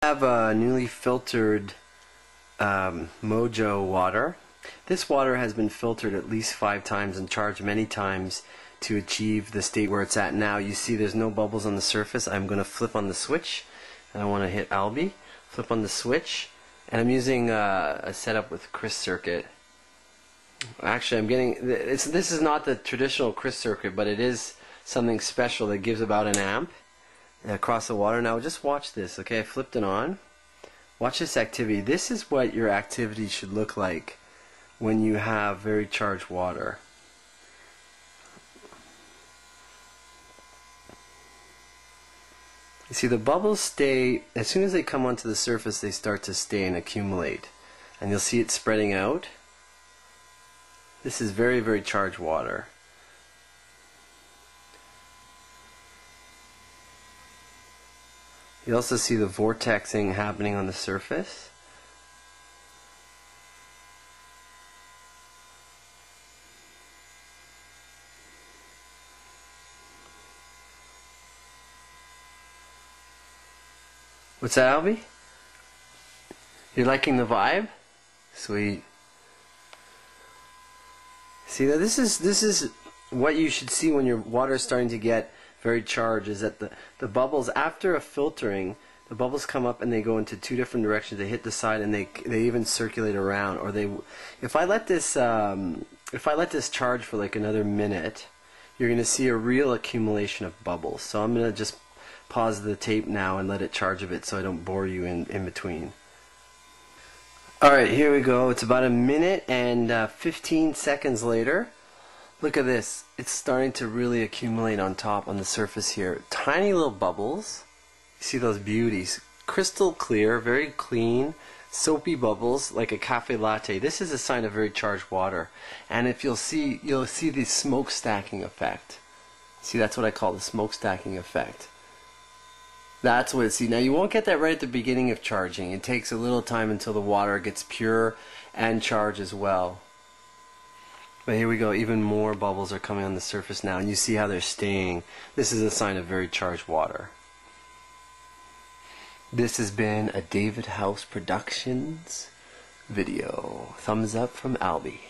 I have a newly filtered Moe-Joe water. This water has been filtered at least 5 times and charged many times to achieve the state where it's at now. You see there's no bubbles on the surface. I'm going to flip on the switch and I want to hit Albi. Flip on the switch, and I'm using a setup with Chris circuit. Actually, I'm getting this is not the traditional Chris circuit, but it is something special that gives about an amp across the water. Now just watch this. Okay, I flipped it on. Watch this activity. This is what your activity should look like when you have very charged water. You see the bubbles stay, as soon as they come onto the surface, they start to stay and accumulate, and you'll see it spreading out. This is very, very charged water. You also see the vortexing happening on the surface. What's that, Albie? You're liking the vibe? Sweet. See, this is what you should see when your water is starting to get very charged, is that the bubbles, after a filtering, the bubbles come up and they go into 2 different directions. They hit the side and they even circulate around. Or if I let this charge for like another minute, you're going to see a real accumulation of bubbles. So I'm going to just pause the tape now and let it charge a bit so I don't bore you in between. Alright, here we go. It's about a minute and 15 seconds later. Look at this. It's starting to really accumulate on top, on the surface here. Tiny little bubbles. You see those beauties. Crystal clear, very clean, soapy bubbles like a cafe latte. This is a sign of very charged water. And if you'll see the smoke stacking effect. See, that's what I call the smoke stacking effect. That's what it's. See, now you won't get that right at the beginning of charging. It takes a little time until the water gets pure and charged as well. But here we go, even more bubbles are coming on the surface now, and you see how they're staying. This is a sign of very charged water. This has been a David House Productions video. Thumbs up from Albie.